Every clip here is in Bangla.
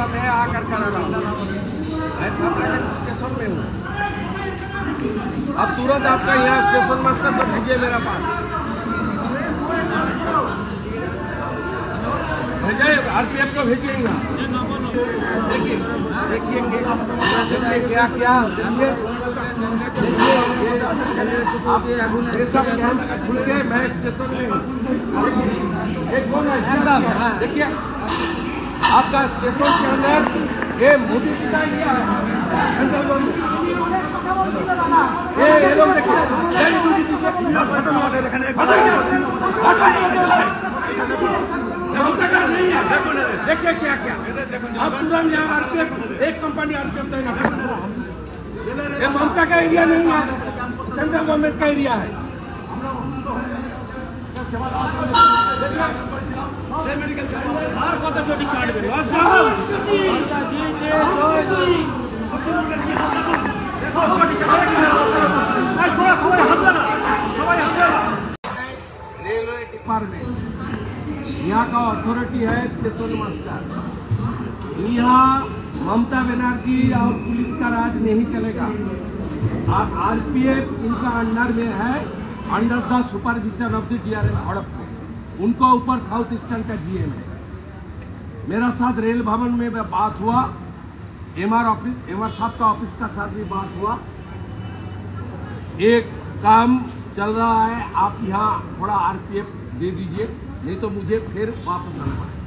मैं आकर करा रहा हूँ, ऐसा स्टेशन में हूँ। अब तुरंत आपका यहाँ स्टेशन मास्टर तो भेजिए मेरे पास, भेजिए RPF को भेजिए यहाँ। देखिए देखिए क्या क्या देखिए खुल के मैं स्टेशन में हूँ। देखिए आपका स्टेशन के अंदर ये मोदी जी का एरिया है, ये लोग देखिए देखिए क्या क्या अब तुरंत यहाँ RPF एक कंपनी RPF देना, ये ममता का एरिया नहीं है, सेंट्रल गवर्नमेंट का एरिया है। रेलवे डिपार्टमेंट यहाँ का अथॉरिटी है स्टेशन मास्टर। यहाँ ममता बनर्जी और पुलिस का राज नहीं चलेगा। RPF इनका अंडर में है, under the supervision of the DRM Harappa. उनको ऊपर साउथ ईस्टर्न का GM है। मेरा साथ रेल भवन में बात हुआ, MR साहब का ऑफिस का साथ भी बात हुआ। एक काम चल रहा है, आप यहाँ थोड़ा RPF दे दीजिए, नहीं तो मुझे फिर वापस आना पड़ेगा।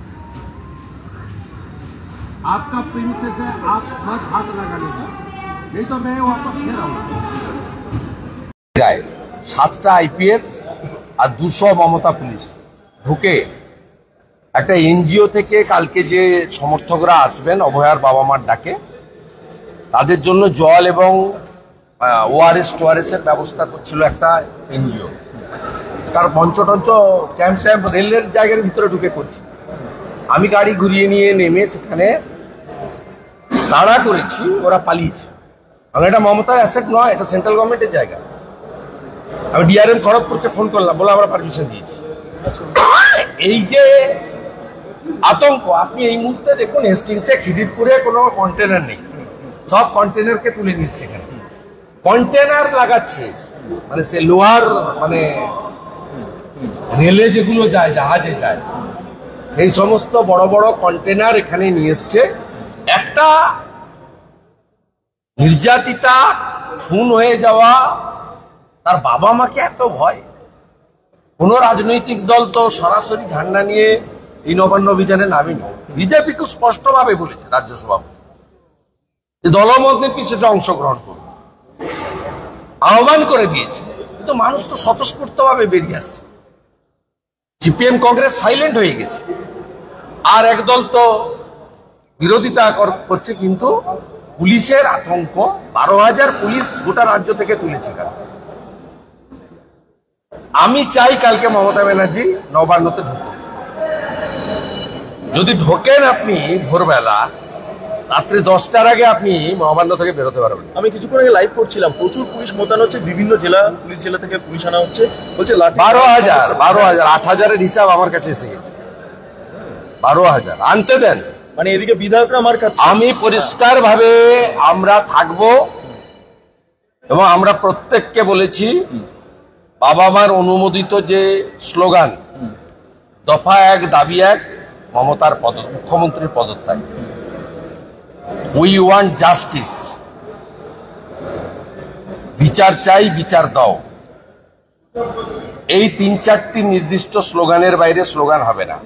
आपका प्रिंसेस है, आप मत हाथ लगाने का, नहीं तो मैं वापस फिर आऊंगा। 7টা IPS আর 200 মমতা পুলিশ ঢুকে একটা NGO থেকে কালকে যে সমর্থকরা আসবেন অভয়ার বাবা মার ডাকে, তাদের জন্য জল এবং ORS এর ব্যবস্থা করছিল একটা NGO। তার মঞ্চ ক্যাম্প রেলের জায়গার ভিতরে ঢুকে করছে। আমি গাড়ি ঘুরিয়ে নিয়ে নেমে সেখানে তাড়া করেছি, ওরা পালিয়েছে। কারণ এটা মমতার অ্যাসেট নয়, এটা সেন্ট্রাল গভর্নমেন্টের জায়গা। আমি DRM খড়গপুরকে ফোন করলাম, বলে আমরা পারমিশন দিয়েছি। এই যে আতঙ্ক, আপনি এই মুহূর্তে দেখুন হেস্টিংসে খিদিরপুরে কোনো কন্টেনার নেই, সব কন্টেনারকে তুলে নিচ্ছে। এখানে কন্টেনার লাগাচ্ছে, মানে সে লোহার, মানে রেলে যেগুলো যায়, জাহাজে যায়, সেই সমস্ত বড় বড় কন্টেনার এখানে নিয়ে এসছে। একটা নির্যাতিতা খুন হয়ে যাওয়া, তার বাবা মাকে এত ভয়। কোন রাজনৈতিক দল তো সরাসরি ঝান্ডা নিয়ে এই নবান্ন অভিযানে নামেনি। বিজেপি তো স্পষ্টভাবে বলেছে, রাজ্য সভাপতি দলমত নির্বিশেষে অংশগ্রহণ করবে, আহ্বান করে দিয়েছে, কিন্তু মানুষ তো স্বতঃস্ফূর্তভাবে বেরিয়ে আসছে। CPM কংগ্রেস সাইলেন্ট হয়ে গেছে, আর একদল তো বিরোধিতা করছে। কিন্তু পুলিশের আতঙ্ক, 12,000 পুলিশ গোটা রাজ্য থেকে তুলেছে। আমি চাই কালকে মমতা ব্যানার্জি নবান্নতে ঢুকুন। যদি ঢোকেন আপনি ভোরবেলা, রাত্রে 10টার আগে আপনি নবান্ন থেকে বেরোতে পারবেন। আমি কিছুক্ষণ আগে লাইভ করছিলাম, প্রচুর পুলিশ মোতায়েন হচ্ছে, বিভিন্ন পুলিশ জেলা থেকে পুলিশ আনা হচ্ছে, বলছে 12,000 8,000-এর হিসাব আমার কাছে এসে গেছে। 12,000 আনতে দেন। মানে এদিকে বিধায়করা মার খাচ্ছে। আমি পরিষ্কার ভাবে আমরা থাকবো, এবং আমরা প্রত্যেককে বলেছি বাবা মার অনুমোদিত যে স্লোগান দফা 1 দাবি 1, মমতার মুখ্যমন্ত্রীর পদত্যাগ। উই ওয়ান্ট জাস্টিস, বিচার চাই, বিচার দাও। এই 3-4টি নির্দিষ্ট স্লোগানের বাইরে স্লোগান হবে না।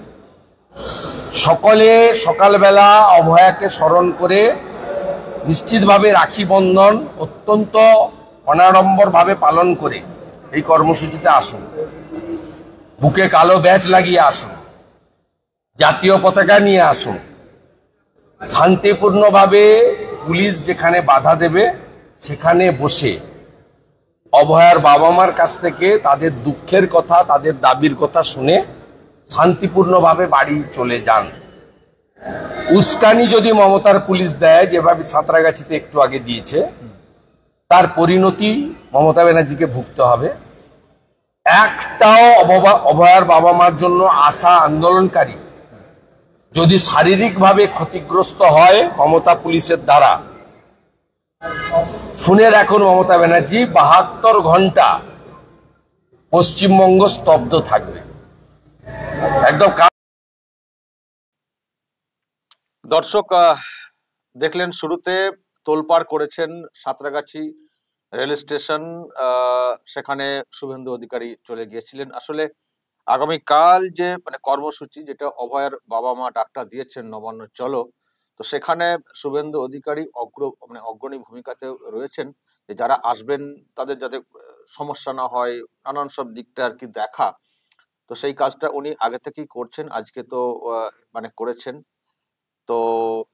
সকলে সকালবেলা অভয়াকে স্মরণ করে নিশ্চিতভাবে রাখি বন্ধন অত্যন্ত অনাড়ম্বরভাবে পালন করে এই কর্মসূচিতে আসুন। বুকে কালো ব্যাজ লাগিয়ে আসুন, জাতীয় পতাকা নিয়ে আসুন। শান্তিপূর্ণভাবে পুলিশ যেখানে বাধা দেবে সেখানে বসে অভয়ার বাবা মার কাছ থেকে তাদের দুঃখের কথা, তাদের দাবির কথা শুনে শান্তিপূর্ণভাবে বাড়ি চলে যান। উস্কানি যদি মমতার পুলিশ দেয়, যেভাবে সাঁতরাগাছিতে একটু আগে দিয়েছে, তার পরিণতি মমতা ব্যানার্জিকে ভুগতে হবে। একটাও অভয়ার বাবা মার জন্য আসা আন্দোলনকারী যদি শারীরিকভাবে ক্ষতিগ্রস্ত হয় মমতা পুলিশের দ্বারা, শুনে রাখুন মমতা ব্যানার্জি 72 ঘন্টা পশ্চিমবঙ্গ স্তব্ধ থাকবে। একদম। দর্শক দেখলেন, শুরুতে তোলপাড় করেছেন সাঁতরাগাছি রেল স্টেশন, সেখানে শুভেন্দু অধিকারী চলে গিয়েছিলেন। আসলে আগামীকাল যে কর্মসূচি, যেটা অভয়ের বাবা মা ডাক্তার দিয়েছেন নবান্ন চলো, তো সেখানে শুভেন্দু অধিকারী অগ্রণী ভূমিকাতে রয়েছেন, যে যারা আসবেন তাদের যাতে সমস্যা না হয়, নানান সব দিকটা আর কি দেখা। তো সেই কাজটা উনি আগে থেকেই করছেন, আজকে তো করেছেন। তো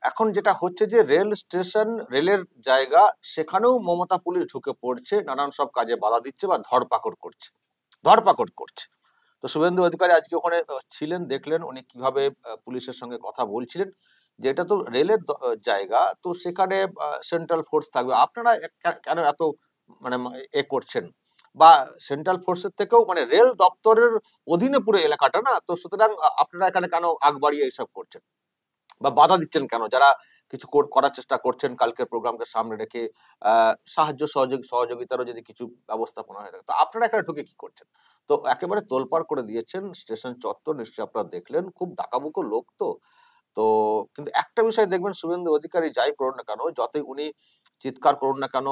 এখন যেটা হচ্ছে যে রেল স্টেশন, রেলের জায়গা, সেখানেও মমতা পুলিশ ঢুকে পড়ছে, নানান সব কাজে বাধা দিচ্ছে বা ধরপাকড় করছে। তো শুভেন্দু অধিকারী আজকে ওখানে ছিলেন, দেখলেন উনি কিভাবে পুলিশের সঙ্গে কথা বলছিলেন, যে এটা তো রেলের জায়গা, তো সেখানে সেন্ট্রাল ফোর্স থাকবে, আপনারা কেন এত করছেন, বা সেন্ট্রাল ফোর্সের থেকেও রেল দপ্তরের অধীনে পুরো এলাকাটা না, তো সুতরাং আপনারা এখানে কেন আগ বাড়িয়ে এইসব করছেন বা বাধা দিচ্ছেন কেন? যারা কিছু করার চেষ্টা করছেন কালকের প্রোগ্রামকে সামনে রেখে, সাহায্য সহযোগিতারও যদি কিছু ব্যবস্থাপনা হয়ে থাকে, তো আপনারা এখানে ঢুকে কি করছেন? তো একেবারে তোলপাড় করে দিয়েছেন স্টেশন চত্বর। নিশ্চয়ই আপনারা দেখলেন, খুব ডাকাবুকো লোক। তো কিন্তু একটা বিষয় দেখবেন, শুভেন্দু অধিকারী যাই করুন না কেন, যতই উনি চিৎকার করুন না কেন,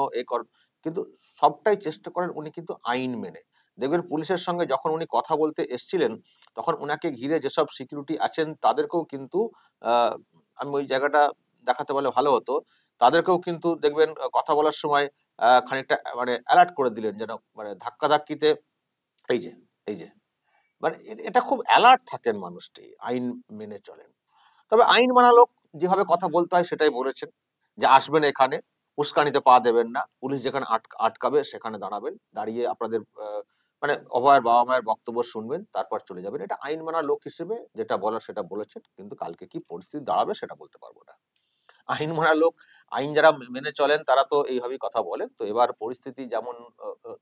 কিন্তু সবটাই চেষ্টা করেন উনি কিন্তু আইন মেনে। দেখবেন পুলিশের সঙ্গে যখন উনি কথা বলতে এসছিলেন, তখন উনাকে ঘিরে যেসব সিকিউরিটি আছেন তাদেরকেও কিন্তু আমি ওই জায়গাটা দেখাতে পারলে ভালো হতো, তাদেরকেও কিন্তু দেখবেন কথা বলার সময় খানিকটা অ্যালার্ট করে দিলেন, যেন ধাক্কাধাক্কিতে এই যে এই যে এটা খুব অ্যালার্ট থাকেন মানুষটি, আইন মেনে চলেন। তবে আইন মানা লোক যেভাবে কথা বলতে হয় সেটাই বলেছেন, যে আসবেন এখানে, উস্কানিতে পা দেবেন না, পুলিশ যেখানে আটকাবে সেখানে দাঁড়াবেন, দাঁড়িয়ে আপনাদের অভয়ের বাবা মায়ের বক্তব্য শুনবেন, তারপর চলে যাবেন। এটা আইন মানা লোক হিসেবে যেটা বলার সেটা বলেছেন, কিন্তু কালকে কি পরিস্থিতি দাঁড়াবে সেটা বলতে পারবো না। আইন মানা লোক, আইন যারা মেনে চলেন তারা তো এইভাবেই কথা বলেন। তো এবার পরিস্থিতি যেমন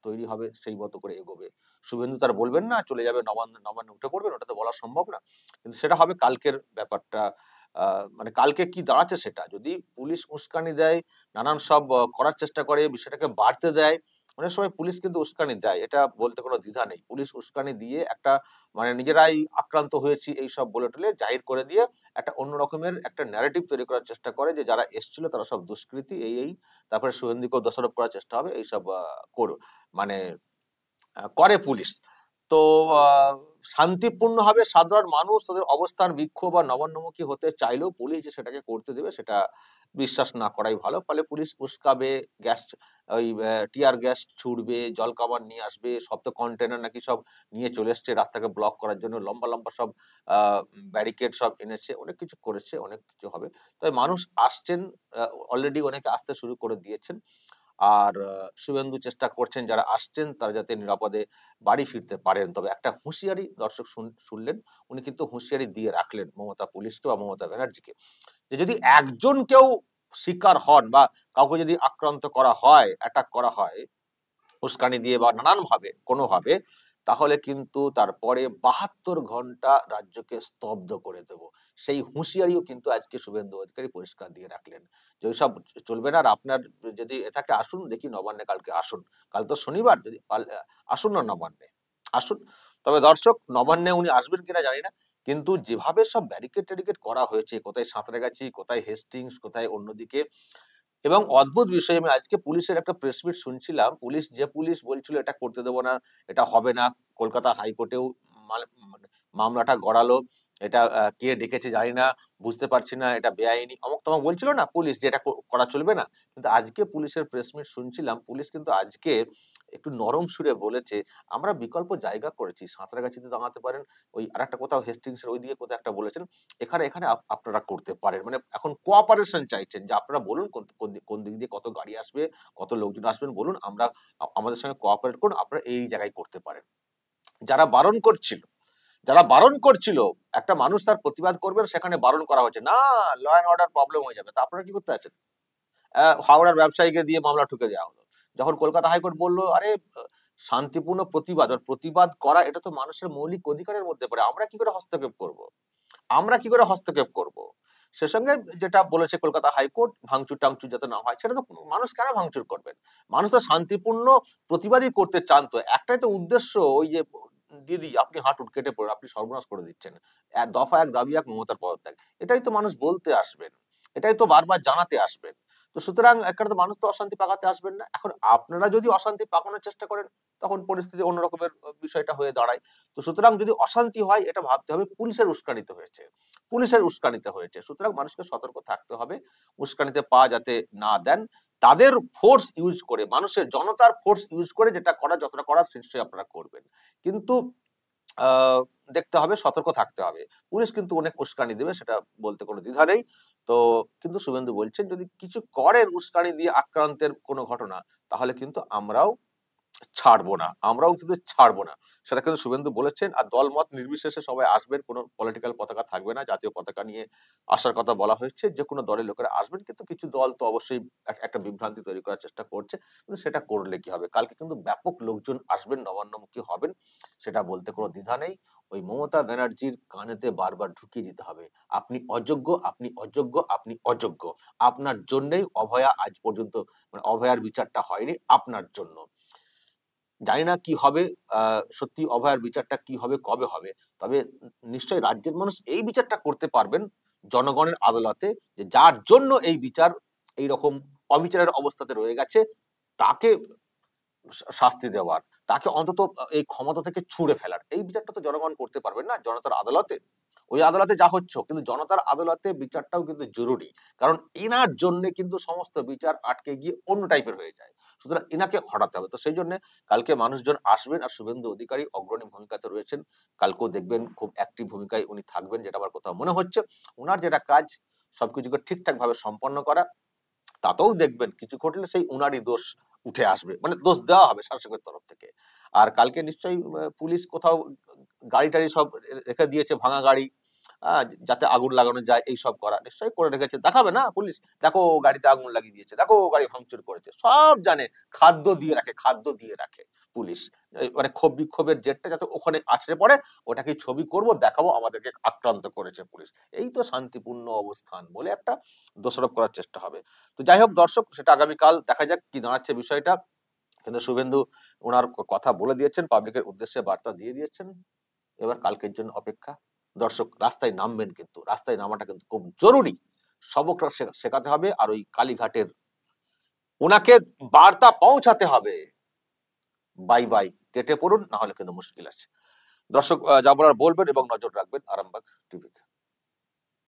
তৈরি হবে সেই মতো করে এগোবে। শুভেন্দু তার বলবেন না চলে যাবে নবান্ন উঠে পড়বেন, ওটা তো বলা সম্ভব না, কিন্তু সেটা হবে কালকের ব্যাপারটা। কালকে কি দাঁড়াচ্ছে সেটা, যদি পুলিশ উস্কানি দেয়, নানান সব করার চেষ্টা করে, বিষয়টাকে বাড়তে দেয়। অনেক সময় পুলিশ কিন্তু উস্কানি দেয়, এটা বলতে কোনো দ্বিধা নেই। পুলিশ উস্কানি দিয়ে একটা নিজেরাই আক্রান্ত হয়েছি এইসব বলে টলে জাহির করে দিয়ে একটা অন্য রকমের একটা ন্যারেটিভ তৈরি করার চেষ্টা করে, যে যারা এসেছিল তারা সব দুষ্কৃতী, তারপরে শুভেন্দুকেও দোষারোপ করার চেষ্টা হবে, এইসব করে পুলিশ। তো শান্তিপূর্ণভাবে সাধারণ মানুষ তাদের অবস্থান বিক্ষোভ বা নবান্নমুখী হতে চাইলেও পুলিশ যে সেটাকে করতে দেবে সেটা বিশ্বাস না করাই ভালো। ফলে পুলিশ উস্কাবে, টিয়ার গ্যাস ছুড়বে, জল কামান নিয়ে আসবে, শব্দ কন্টেনার নাকি সব নিয়ে চলে এসছে রাস্তাকে ব্লক করার জন্য, লম্বা লম্বা সব ব্যারিকেড সব এনেছে, অনেক কিছু করেছে, অনেক কিছু হবে। তবে মানুষ আসছেন, অলরেডি অনেকে আসতে শুরু করে দিয়েছেন। আর শুভেন্দু চেষ্টা করছেন যারা আসছেন তারা যাতে নিরাপদে বাড়ি ফিরতে পারেন। তবে একটা হুঁশিয়ারি দর্শক শুনলেন, উনি কিন্তু হুঁশিয়ারি দিয়ে রাখলেন মমতা পুলিশকে বা মমতা ব্যানার্জিকে, যে যদি একজন কেউ শিকার হন বা কাউকে যদি আক্রান্ত করা হয়, অ্যাটাক করা হয় উস্কানি দিয়ে বা নানান ভাবে কোনোভাবে, তাহলে কিন্তু তারপরে 72 ঘন্টা রাজ্যকে স্তব্ধ করে দেব। সেই হুঁশিয়ারিও কিন্তু আজকে শুভেন্দু অধিকারী পরিষ্কার দিয়ে রাখলেন, যে ওইসব চলবে না। আর আপনার যদি এটাকে আসুন, দেখি নবান্নে কালকে আসুন, কাল তো শনিবার, যদি আসুন না নবান্নে আসুন। তবে দর্শক, নবান্নে উনি আসবেন কিনা জানি না, কিন্তু যেভাবে সব ব্যারিকেড ট্যারিকেড করা হয়েছে, কোথায় সাঁতরাগাছি, কোথায় হেস্টিংস, কোথায় অন্যদিকে, এবং অদ্ভুত বিষয়, আমি আজকে পুলিশের একটা প্রেস মিট শুনছিলাম, পুলিশ বলছিল এটা করতে দেবো না, এটা হবে না, কলকাতা হাইকোর্টেও মামলাটা গড়ালো, এটা কে ডেকেছে জানি না, বুঝতে পারছি না, এটা বেআইনি অমুক তমক বলছিল না পুলিশ যে এটা করা চলবে না। কিন্তু আজকে পুলিশের প্রেস মিট শুনছিলাম, পুলিশ কিন্তু আজকে একটু নরম সুরে বলেছে আমরা বিকল্প জায়গা করেছি, সাঁতরাগাছিতে দাঁড়াতে পারেন, ওই আরেকটা কোথাও হেস্টিংসের ওইদিকে কোথাও একটা বলেছেন, এখানে এখানে আপনারা করতে পারেন। মানে এখন কোঅপারেশন চাইছেন যে আপনারা বলুন কোন দিক দিয়ে কত গাড়ি আসবে, কত লোকজন আসবেন বলুন, আমরা আমাদের সঙ্গে কোঅপারেট করুন, আপনারা এই জায়গায় করতে পারেন। যারা বারণ করছিল, একটা মানুষ তার প্রতিবাদ করবেন, সেখানে বারণ করা হচ্ছে না, ল অ্যান্ড অর্ডার প্রবলেম হয়ে যাবে, তা আপনারা কি করতে আছেন? হাওড়ার ব্যবসায়ীকে দিয়ে মামলা ঠুকে দেওয়া হলো। যখন কলকাতা হাইকোর্ট বললো আরে শান্তিপূর্ণ প্রতিবাদ করা এটা তো মানুষের মৌলিক অধিকারের মধ্যে পড়ে, আমরা কি করে হস্তক্ষেপ করব? সে সঙ্গে যেটা বলেছে কলকাতা হাইকোর্ট, ভাঙচুর টাংচুর যাতে না হয়, সেটা তো মানুষ কেন ভাঙচুর করবেন? মানুষ তো শান্তিপূর্ণ প্রতিবাদই করতে চান। তো একটাই তো উদ্দেশ্য, ওই যে দিদি আপনি হাঁটুন কেটে পড়ুন, আপনি সর্বনাশ করে দিচ্ছেন, দফা এক দাবি এক মমতার পদত্যাগ, এটাই তো মানুষ বলতে আসবেন, এটাই তো বারবার জানাতে আসবেন। তো সুতরাং একটা তো মানুষ তো অশান্তি পাকাতে আসবেন না। এখন আপনারা যদি অশান্তি পাকানোর চেষ্টা করেন তখন পরিস্থিতি অন্যরকমের বিষয়টা হয়ে দাঁড়ায়। তো সুতরাং যদি অশান্তি হয় এটা ভাবতে হবে পুলিশের উস্কানিতে হয়েছে। সুতরাং মানুষকে সতর্ক থাকতে হবে, উস্কানিতে পা যাতে না দেন, তাদের ফোর্স ইউজ করে, মানুষের জনতার ফোর্স ইউজ করে যেটা করা, যতটা করার নিশ্চয়ই আপনারা করবেন। কিন্তু দেখতে হবে, সতর্ক থাকতে হবে। পুলিশ কিন্তু অনেক উস্কানি দেবে, সেটা বলতে কোনো দ্বিধা নেই। তো কিন্তু শুভেন্দু বলছেন যদি কিছু করেন উস্কানি দিয়ে আক্রান্তের কোনো ঘটনা, তাহলে কিন্তু আমরাও ছাড়বো না, সেটা কিন্তু শুভেন্দু বলেছেন। আর দলমত নির্বিশেষে সবাই আসবেন, কোনো পলিটিক্যাল পতাকা থাকবে না, জাতীয় পতাকা নিয়ে আসার কথা বলা হয়েছে, যে কোনো দলের লোকেরা আসবেন। কিন্তু কিছু দল তো অবশ্যই একটা বিভ্রান্তি তৈরি করার চেষ্টা করছে, কিন্তু সেটা করলে কি হবে, কালকে কিন্তু ব্যাপক লোকজন আসবেন, নবান্নমুখী হবেন, সেটা বলতে কোনো দ্বিধা নেই। ওই মমতা ব্যানার্জির কানেতে বারবার ঢুকিয়ে দিতে হবে আপনি অযোগ্য, আপনার জন্যই অভয়া আজ পর্যন্ত, মানে অভয়ার বিচারটা হয়নি আপনার জন্য। জানি না কি হবে, সত্যি অভয়ার বিচারটা কি হবে, কবে হবে, তবে নিশ্চয়ই রাজ্যের মানুষ এই বিচারটা করতে পারবেন জনগণের আদালতে, যে যার জন্য এই বিচার এইরকম অবিচারের অবস্থাতে রয়ে গেছে, তাকে শাস্তি দেওয়ার, তাকে অন্তত এই ক্ষমতা থেকে ছুঁড়ে ফেলার, এই বিচারটা তো জনগণ করতে পারবেন না জনতার আদালতে। ওই আদালতে যা হচ্ছে, কিন্তু জনতার আদালতে বিচারটাও কিন্তু জরুরি, কারণ এনার জন্য কিন্তু সমস্ত বিচার আটকে গিয়ে অন্য টাইপের হয়ে যায়। সুতরাং এনাকে হটাতে হবে। তো সেই জন্য কালকে মানুষজন আসবেন, আর শুভেন্দু অধিকারী অগ্রণী ভূমিকাতে রয়েছেন, কালকেও দেখবেন খুব অ্যাক্টিভ ভূমিকায় উনি থাকবেন, যেটা আমার কোথাও মনে হচ্ছে। ওনার যেটা কাজ সবকিছুকে ঠিকঠাক ভাবে সম্পন্ন করা, তাতেও দেখবেন কিছু ঘটলে সেই উনারই দোষ উঠে আসবে, মানে দোষ দেওয়া হবে শাসকের তরফ থেকে। আর কালকে নিশ্চয়ই পুলিশ কোথাও গাড়ি টাড়ি সব রেখে দিয়েছে, ভাঙা গাড়ি, যাতে আগুন লাগানো যায়, এই সব করা নিশ্চয়ই করে রেখেছে, দেখাবে না পুলিশ, দেখো গাড়িতে আগুন লাগিয়ে দিয়েছে, দেখো গাড়ি ভাঙচুর করেছে, সব জানে। খাদ্য দিয়ে রাখে পুলিশ, মানে ক্ষোভ বিক্ষোভের জেটটা যাতে ওখানে আছড়ে পড়ে, ওটাকে ছবি করব, দেখাবো আমাদেরকে আক্রান্ত করেছে পুলিশ, এই তো শান্তিপূর্ণ অবস্থান বলে একটা দোষারোপ করার চেষ্টা হবে। তো যাই হোক দর্শক, সেটা আগামীকাল দেখা যাক কি দাঁড়াচ্ছে বিষয়টা। কিন্তু শুভেন্দু ওনার কথা বলে দিয়েছেন, পাবলিকের উদ্দেশ্যে বার্তা দিয়ে দিয়েছেন, এবার কালকের জন্য অপেক্ষা। দর্শক রাস্তায় নামবেন, কিন্তু রাস্তায় নামাটা কিন্তু খুব জরুরি, সবকটা শেখাতে হবে, আর ওই কালীঘাটের ওনাকে বার্তা পৌঁছাতে হবে, বাই বাই, কেটে পড়ুন, না হলে কিন্তু মুশকিল আছে। দর্শক যা বলার বলবেন এবং নজর রাখবেন আরামবাগ টিভিতে।